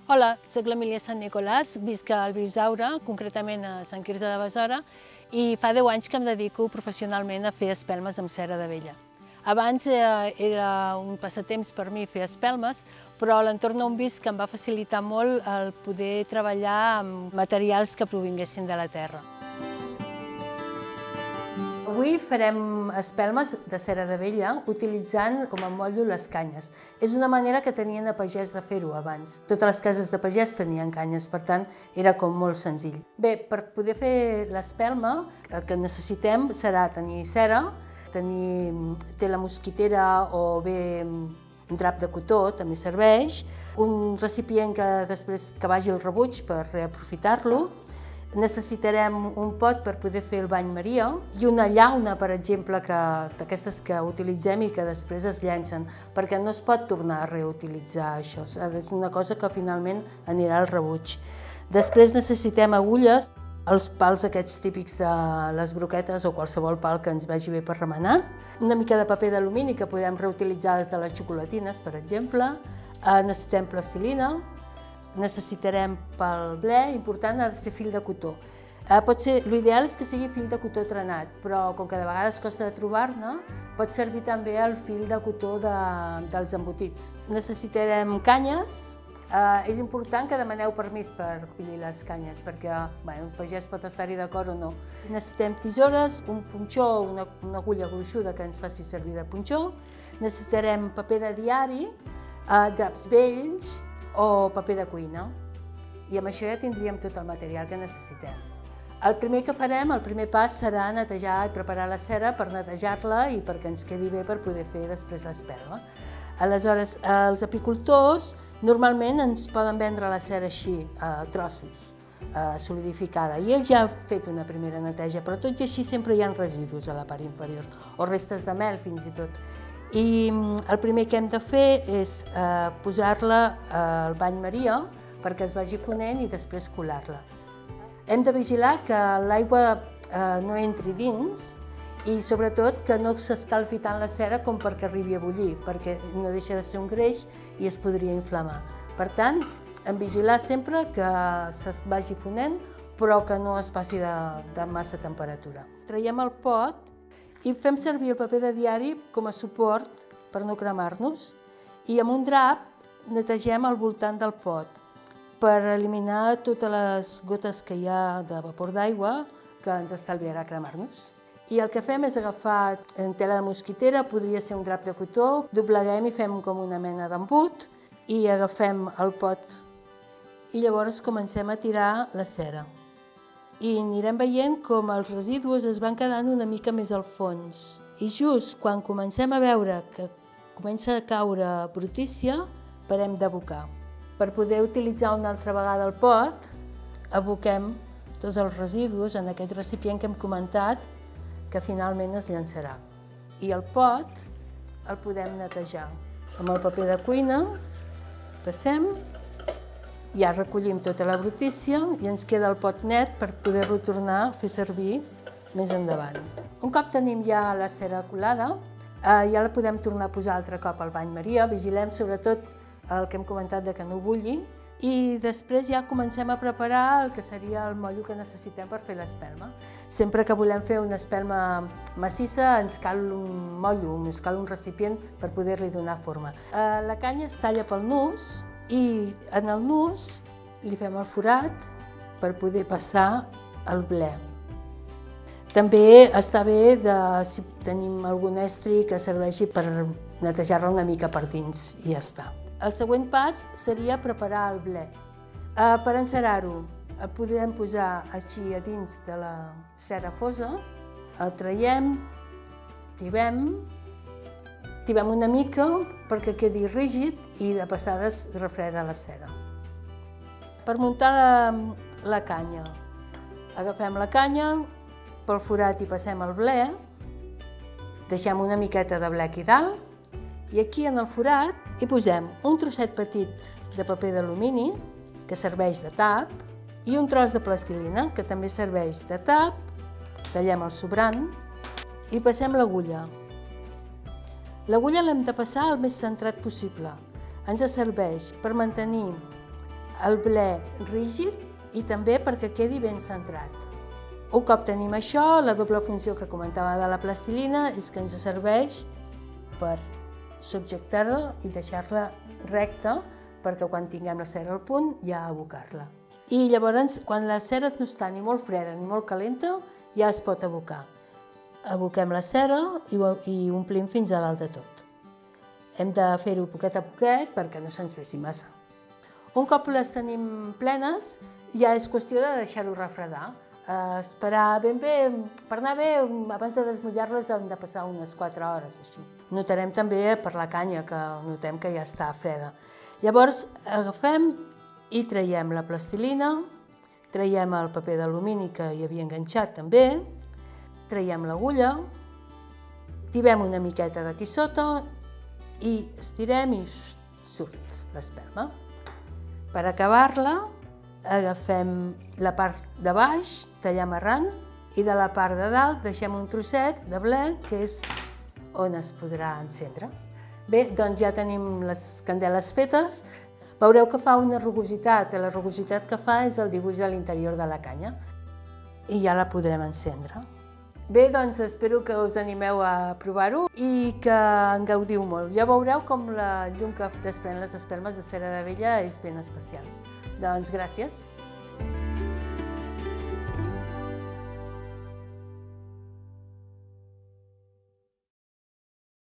Hola, soc l'Emília Sant Nicolàs, visc al Biusaure, concretament a Sant Quirze de Besora, i fa 10 anys que em dedico professionalment a fer espelmes amb cera d'abella. Abans era un passatemps per mi fer espelmes, però l'entorn on visc em va facilitar molt el poder treballar amb materials que provinguessin de la terra. Avui farem espelmes de cera d'abella utilitzant com a motllo les canyes. És una manera que tenien a pagès de fer-ho abans. Totes les cases de pagès tenien canyes, per tant era com molt senzill. Bé, per poder fer l'espelma el que necessitem serà tenir cera, tenir tela mosquitera o bé un drap de cotó, també serveix, un recipient que vagi al rebuig per reaprofitar-lo. Necessitarem un pot per poder fer el bany Maria i una llauna, per exemple, d'aquestes que utilitzem i que després es llencen, perquè no es pot tornar a reutilitzar això. És una cosa que finalment anirà al rebuig. Després necessitem agulles, els pals aquests típics de les broquetes o qualsevol pal que ens vagi bé per remenar, una mica de paper d'alumini que podem reutilitzar des de les xocolatines, per exemple, necessitem plastilina, necessitarem pel ble, important ha de ser fil de cotó. L'ideal és que sigui fil de cotó trenat, però com que de vegades costa de trobar-ne, pot servir també el fil de cotó dels embotits. Necessitarem canyes. És important que demaneu permís per collir les canyes, perquè el pagès pot estar-hi d'acord o no. Necessitem tisores, un punxó, una agulla gruixuda que ens faci servir de punxó. Necessitarem paper de diari, draps vells, o paper de cuina. I amb això ja tindríem tot el material que necessitem. El primer que farem, el primer pas, serà netejar i preparar la cera per netejar-la i perquè ens quedi bé per poder fer després l'espelma. Aleshores, els apicultors normalment ens poden vendre la cera així, a trossos, solidificada. I ells ja han fet una primera neteja, però tot i així sempre hi ha residus a la part inferior, o restes de mel fins i tot. I el primer que hem de fer és posar-la al bany Maria perquè es vagi fonent i després colar-la. Hem de vigilar que l'aigua no entri dins i sobretot que no s'escalfi tant la cera com perquè arribi a bullir, perquè no deixa de ser un greix i es podria inflamar. Per tant, hem de vigilar sempre que es vagi fonent però que no es passi de massa temperatura. Traiem el pot i fem servir el paper de diari com a suport per no cremar-nos i amb un drap netegem al voltant del pot per eliminar totes les gotes que hi ha de vapor d'aigua que ens estalviarà cremar-nos. I el que fem és agafar tela de mosquitera, podria ser un drap de cotó, dobleguem i fem com una mena d'embut i agafem el pot i llavors comencem a tirar la cera. I anirem veient com els residus es van quedant una mica més al fons. I just quan comencem a veure que comença a caure brutícia, parem d'abocar. Per poder utilitzar una altra vegada el pot, aboquem tots els residus en aquest recipient que hem comentat, que finalment es llançarà. I el pot el podem netejar. Amb el paper de cuina passem, ja recollim tota la brutícia i ens queda el pot net per poder-lo tornar a fer servir més endavant. Un cop tenim ja la cera colada, ja la podem tornar a posar altre cop al bany Maria, vigilem sobretot el que hem comentat de que no bulli i després ja comencem a preparar el que seria el motllo que necessitem per fer l'espelma. Sempre que volem fer una espelma massissa ens cal un motllo, ens cal un recipient per poder-li donar forma. La canya es talla pel nus i en el nus li fem el forat per poder passar el ble. També està bé si tenim algun estri que serveixi per netejar-la una mica per dins i ja està. El següent pas seria preparar el ble. Per encerar-ho el podem posar així a dins de la cera fosa, el traiem, tibem una mica perquè quedi rígid i de passades refreda la cera. Per muntar la canya, agafem la canya, pel forat hi passem el ble, deixem una miqueta de ble aquí dalt i aquí en el forat hi posem un trosset petit de paper d'alumini que serveix de tap i un tros de plastilina que també serveix de tap, tallem el sobrant i passem l'agulla. L'agulla l'hem de passar el més centrat possible. Ens serveix per mantenir el ble rígid i també perquè quedi ben centrat. Un cop tenim això, la doble funció que comentava de la plastilina és que ens serveix per subjectar-la i deixar-la recta perquè quan tinguem la cera al punt ja abocar-la. I llavors, quan la cera no està ni molt freda ni molt calenta, ja es pot abocar. Aboquem la cera i omplim fins a dalt de tot. Hem de fer-ho poquet a poquet perquè no se'ns vesi massa. Un cop les tenim plenes, ja és qüestió de deixar-ho refredar. Esperar ben bé, per anar bé, abans de desmullar-les hem de passar unes 4 hores. Així. Notarem també per la canya, que notem que ja està freda. Llavors agafem i traiem la plastilina, traiem el paper d'alumini que hi havia enganxat també, traiem l'agulla, tibem una miqueta d'aquí sota i estirem i surt l'espelma. Per acabar-la, agafem la part de baix, tallem arran, i de la part de dalt deixem un trosset de ble, que és on es podrà encendre. Bé, doncs ja tenim les candeles fetes. Veureu que fa una rugositat, i la rugositat que fa és el dibuix a l'interior de la canya. I ja la podrem encendre. Bé, doncs espero que us animeu a provar-ho i que en gaudiu molt. Ja veureu com la llum que desprèn les espelmes de cera d'abella és ben especial. Doncs gràcies.